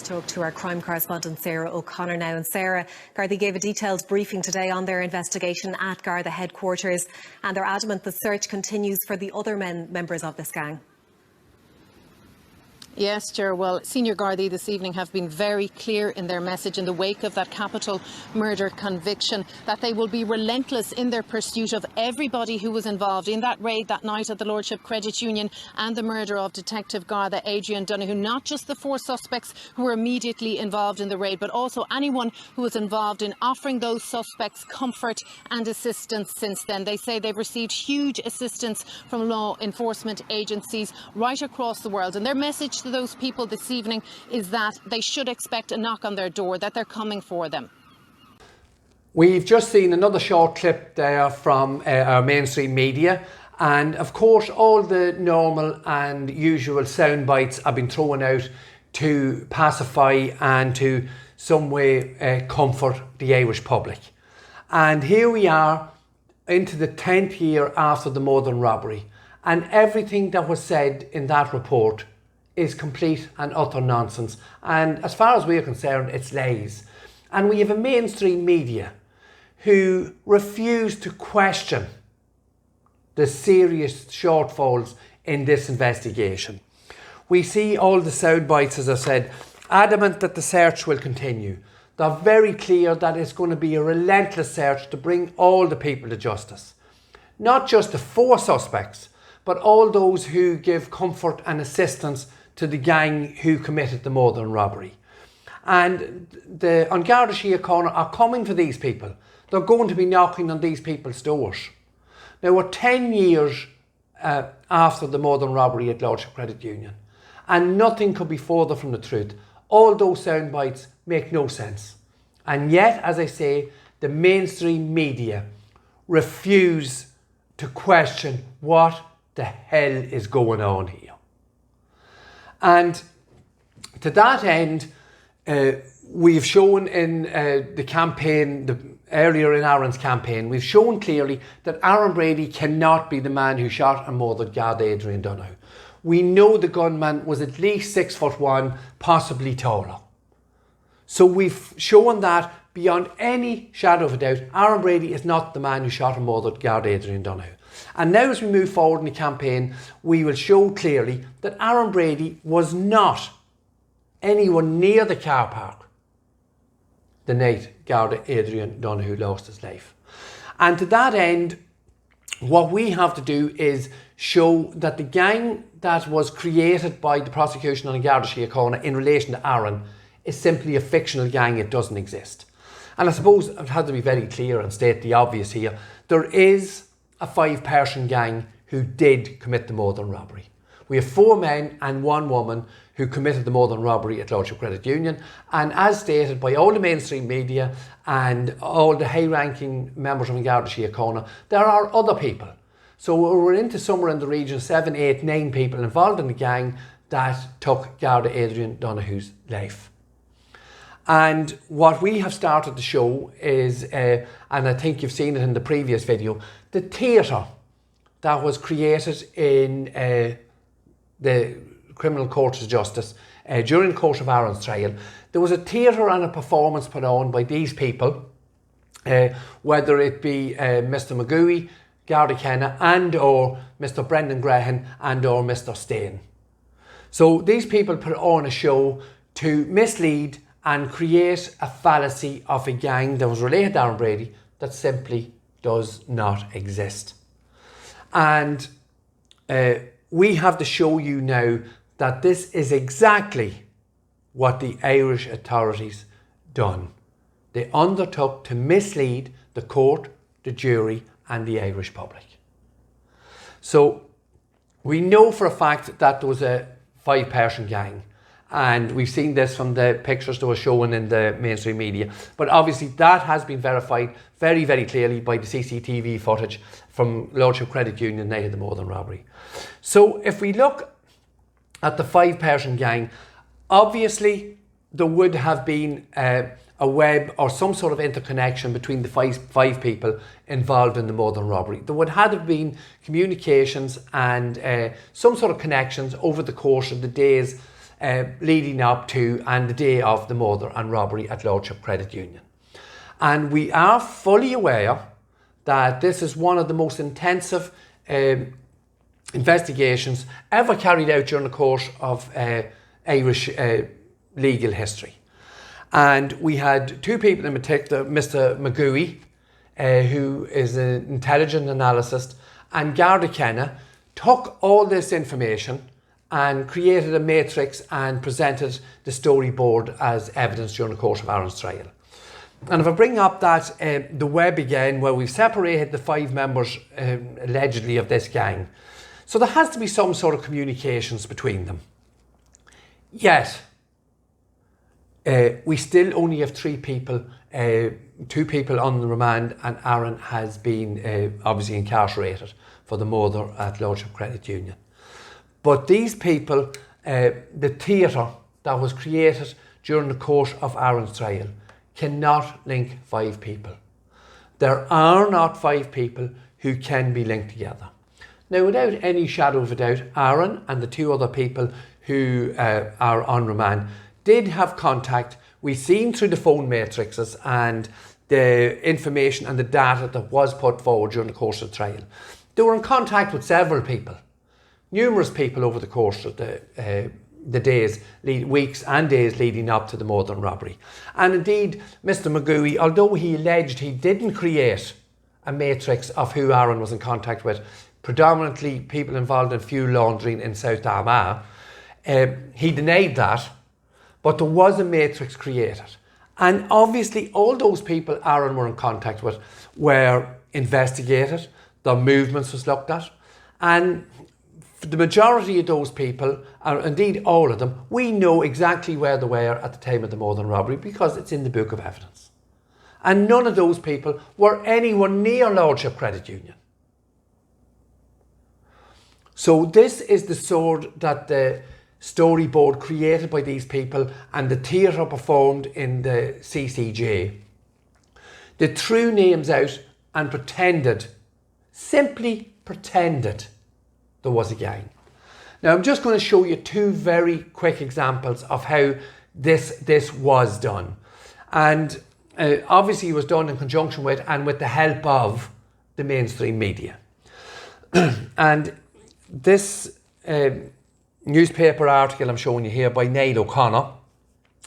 talk to our crime correspondent Sarah O'Connor now. And Sarah, Garda gave a detailed briefing today on their investigation at Garda headquarters, and they're adamant the search continues for the other members of this gang. Yes, Chair. Well, Senior Gardaí this evening have been very clear in their message in the wake of that capital murder conviction that they will be relentless in their pursuit of everybody who was involved in that raid that night at the Lordship Credit Union and the murder of Detective Garda Adrian Donohoe. Not just the 4 suspects who were immediately involved in the raid, but also anyone who was involved in offering those suspects comfort and assistance since then. They say they've received huge assistance from law enforcement agencies right across the world, and their message to those people this evening is that they should expect a knock on their door, that they're coming for them. We've just seen another short clip there from our mainstream media, and of course all the normal and usual sound bites have been thrown out to pacify and to some way comfort the Irish public. And here we are into the 10th year after the Modern robbery, and everything that was said in that report is complete and utter nonsense, and as far as we're concerned, it's lies. And we have a mainstream media who refuse to question the serious shortfalls in this investigation. We see all the sound bites, as I said, adamant that the search will continue. They're very clear that it's going to be a relentless search to bring all the people to justice. Not just the 4 suspects, but all those who give comfort and assistance to the gang who committed the Modern robbery. And the An Garda Síochána are coming for these people. They're going to be knocking on these people's doors. Now, we're 10 years after the Modern robbery at Lordship Credit Union, and nothing could be further from the truth. All those sound bites make no sense. And yet, as I say, the mainstream media refuse to question what the hell is going on here. And to that end, we've shown in the campaign, earlier in Aaron's campaign, we've shown clearly that Aaron Brady cannot be the man who shot and murdered Garda Adrian Donohoe. We know the gunman was at least 6'1", possibly taller. So we've shown that beyond any shadow of a doubt, Aaron Brady is not the man who shot and murdered Garda Adrian Donohoe. And now as we move forward in the campaign, we will show clearly that Aaron Brady was not anywhere near the car park the night Garda Adrian Donohoe lost his life. And to that end, what we have to do is show that the gang that was created by the prosecution on Garda Síochána in relation to Aaron is simply a fictional gang. It doesn't exist. And I suppose I've had to be very clear and state the obvious here. There is a 5-person gang who did commit the Modern robbery. We have 4 men and 1 woman who committed the Modern robbery at Lordship Credit Union, and as stated by all the mainstream media and all the high-ranking members of the Garda Síochána, there are other people. So we're into somewhere in the region 7, 8, 9 people involved in the gang that took Garda Adrian Donohoe's life. And what we have started to show is, and I think you've seen it in the previous video, the theatre that was created in the Criminal Courts of Justice during the course of Aaron's trial. There was a theatre and a performance put on by these people, whether it be Mr McGooey, Garda Kenna, and or Mr Brendan Graham and or Mr Stain. So these people put on a show to mislead and create a fallacy of a gang that was related to Aaron Brady that simply does not exist. And we have to show you now that this is exactly what the Irish authorities done. They undertook to mislead the court, the jury and the Irish public. So we know for a fact that there was a 5-person gang. And we've seen this from the pictures that were shown in the mainstream media. But obviously that has been verified very, very clearly by the CCTV footage from Lordship Credit Union night of the Modern robbery. So if we look at the 5-person gang, obviously there would have been a web or some sort of interconnection between the five people involved in the Modern robbery. There would have been communications and some sort of connections over the course of the days leading up to and the day of the murder and robbery at Lordship Credit Union. And we are fully aware that this is one of the most intensive investigations ever carried out during the course of Irish legal history. And we had two people in particular, Mr. McGooey, who is an intelligent analyst, and Garda Kenna took all this information and created a matrix and presented the storyboard as evidence during the course of Aaron's trial. And if I bring up that the web again, where we've separated the 5 members allegedly of this gang, so there has to be some sort of communications between them. Yet, we still only have 3 people, 2 people on the remand, and Aaron has been obviously incarcerated for the murder at Lordship Credit Union. But these people, the theatre that was created during the course of Aaron's trial, cannot link 5 people. There are not 5 people who can be linked together. Now, without any shadow of a doubt, Aaron and the 2 other people who are on remand did have contact. We've seen through the phone matrices and the information and the data that was put forward during the course of the trial. They were in contact with several people, numerous people over the course of the days, weeks and days leading up to the murder and robbery. And indeed, Mr. McGooey, although he alleged he didn't create a matrix of who Aaron was in contact with, predominantly people involved in fuel laundering in South Armagh, he denied that, but there was a matrix created. And obviously all those people Aaron were in contact with were investigated, their movements was looked at, and the majority of those people, and indeed all of them, we know exactly where they were at the time of the murder and robbery because it's in the book of evidence. And none of those people were anywhere near Lordship Credit Union. So this is the sword that the storyboard created by these people and the theatre performed in the CCJ. They threw names out and pretended, simply pretended, there was a gang. Now I'm just going to show you 2 very quick examples of how this was done. And obviously it was done in conjunction with and with the help of the mainstream media. And this newspaper article I'm showing you here by Niall O'Connor.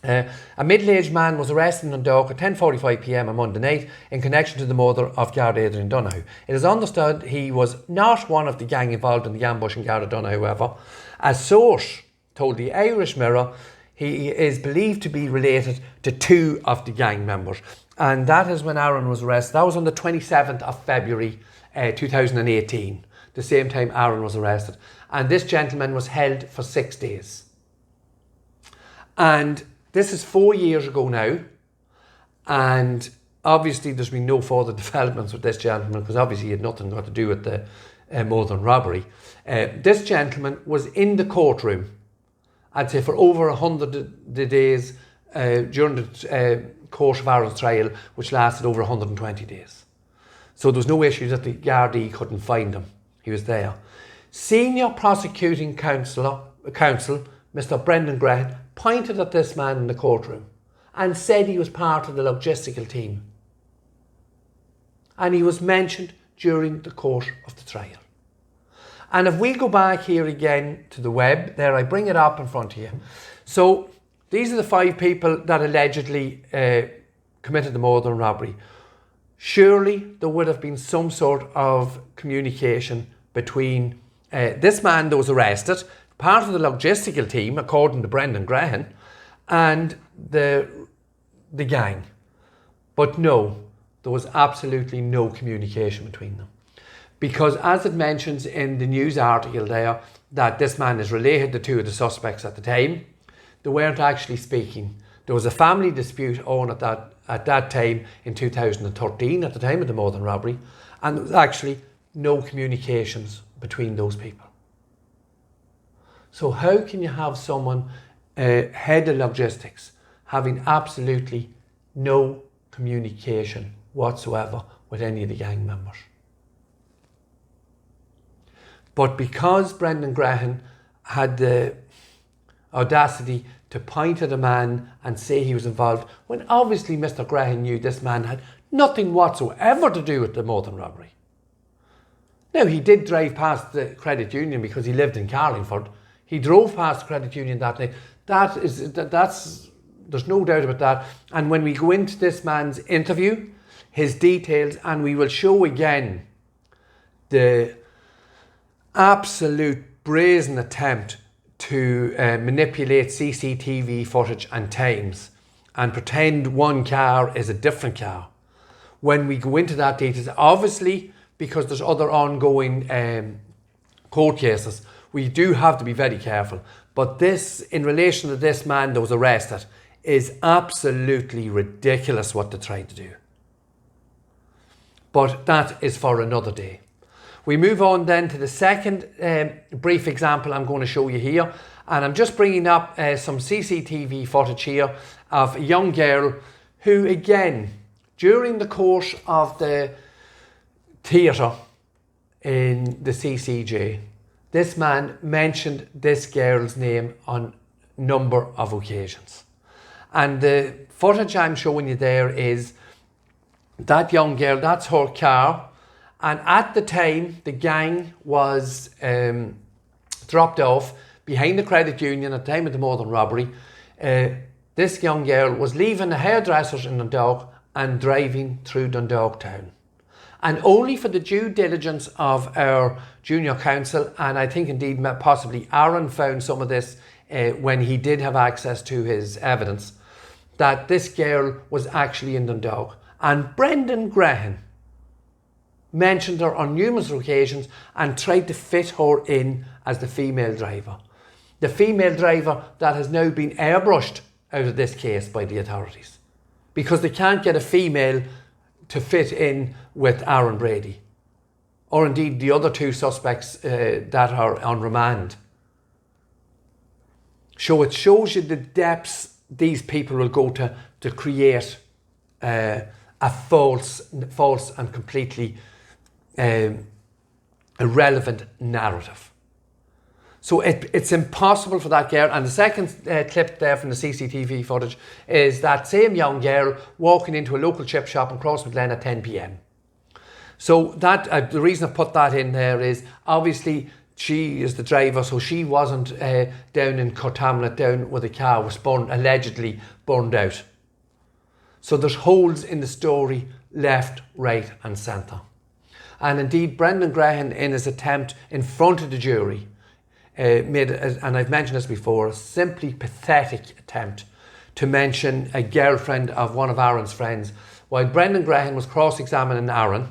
A middle-aged man was arrested in Dundalk at 10:45 p.m. on Monday night in connection to the murder of Garda Adrian Donohoe. It is understood he was not one of the gang involved in the ambush in Garda Donohoe, however. A source told the Irish Mirror he is believed to be related to 2 of the gang members. And that is when Aaron was arrested. That was on the 27th of February 2018, the same time Aaron was arrested. And this gentleman was held for 6 days. And this is 4 years ago now, and obviously there's been no further developments with this gentleman because obviously he had nothing got to do with the murder and robbery. This gentleman was in the courtroom, I'd say for over 100 days during the course of Aaron's trial, which lasted over 120 days. So there was no issue that the Gardaí couldn't find him. He was there. Senior Prosecuting Counsel, Mr. Brendan Graham, pointed at this man in the courtroom and said he was part of the logistical team. And he was mentioned during the course of the trial. And if we go back here again to the web, there I bring it up in front of you. So these are the 5 people that allegedly committed the murder and robbery. Surely there would have been some sort of communication between this man that was arrested, part of the logistical team, according to Brendan Graham, and the gang. But no, there was absolutely no communication between them. Because as it mentions in the news article there, that this man is related to 2 of the suspects at the time, they weren't actually speaking. There was a family dispute on at that time in 2013, at the time of the murder and robbery, and there was actually no communications between those people. So how can you have someone head of logistics having absolutely no communication whatsoever with any of the gang members? But because Brendan Graham had the audacity to point at a man and say he was involved when obviously Mr. Graham knew this man had nothing whatsoever to do with the motor robbery. Now, he did drive past the credit union because he lived in Carlingford. He drove past the credit union that night. There's no doubt about that. And when we go into this man's interview, his details, and we will show again the absolute brazen attempt to manipulate CCTV footage and times and pretend one car is a different car. When we go into that details, obviously, because there's other ongoing court cases, we do have to be very careful. But this, in relation to this man that was arrested, is absolutely ridiculous what they're trying to do. But that is for another day. We move on then to the second brief example I'm going to show you here. And I'm just bringing up some CCTV footage here of a young girl who, again, during the course of the theatre in the CCJ, this man mentioned this girl's name on a number of occasions. And the footage I'm showing you there is that young girl, that's her car. And at the time, the gang was dropped off behind the credit union at the time of the motor robbery. This young girl was leaving the hairdressers in Dundalk and driving through Dundalk town. And only for the due diligence of our junior counsel, and I think indeed possibly Aaron found some of this when he did have access to his evidence, that this girl was actually in Dundalk. And Brendan Graham mentioned her on numerous occasions and tried to fit her in as the female driver. The female driver that has now been airbrushed out of this case by the authorities, because they can't get a female to fit in with Aaron Brady, or indeed the other two suspects that are on remand. So it shows you the depths these people will go to create a false and completely irrelevant narrative. So it's impossible for that girl. And the second clip there from the CCTV footage is that same young girl walking into a local chip shop in Crossmaglen at 10 p.m. So that the reason I put that in there is obviously she is the driver, so she wasn't down in Cortamlet, down where the car was allegedly burned out. So there's holes in the story left, right and centre. And indeed, Brendan Graham, in his attempt in front of the jury, made, and I've mentioned this before, a simply pathetic attempt to mention a girlfriend of one of Aaron's friends. While Brendan Graham was cross-examining Aaron,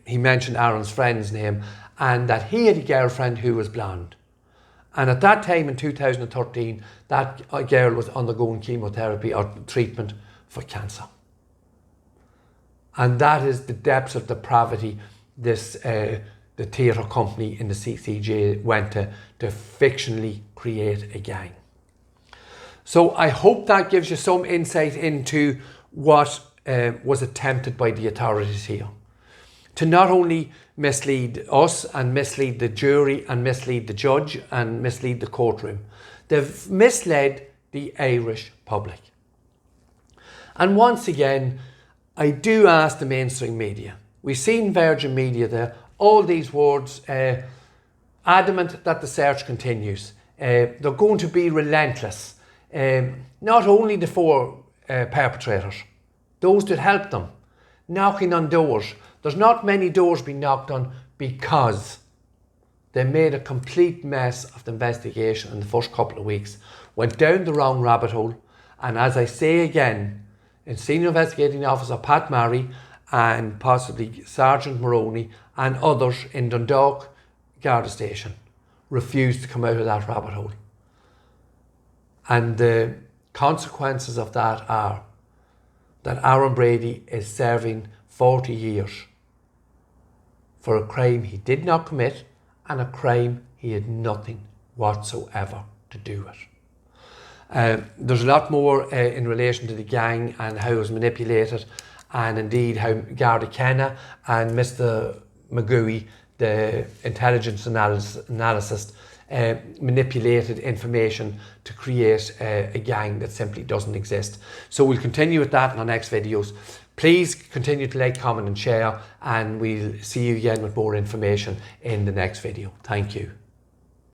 he mentioned Aaron's friend's name and that he had a girlfriend who was blonde. And at that time in 2013, that girl was undergoing chemotherapy or treatment for cancer. And that is the depths of depravity this the theatre company in the CCJ went to fictionally create a gang. So I hope that gives you some insight into what was attempted by the authorities here. To not only mislead us and mislead the jury and mislead the judge and mislead the courtroom, they've misled the Irish public. And once again, I do ask the mainstream media. We've seen Virgin Media there, all these words, adamant that the search continues. They're going to be relentless. Not only the four perpetrators, those that helped them, knocking on doors. There's not many doors being knocked on because they made a complete mess of the investigation in the first couple of weeks, went down the wrong rabbit hole, and as I say again, in Senior Investigating Officer Pat Marry and possibly Sergeant Maroney and others in Dundalk Garda Station refused to come out of that rabbit hole. And the consequences of that are that Aaron Brady is serving 40 years for a crime he did not commit and a crime he had nothing whatsoever to do with. There's a lot more in relation to the gang and how it was manipulated, and indeed how Garda Kenna and Mr. McGooey, the intelligence analyst, manipulated information to create a gang that simply doesn't exist. So we'll continue with that in our next videos. Please continue to like, comment and share, and we'll see you again with more information in the next video. Thank you.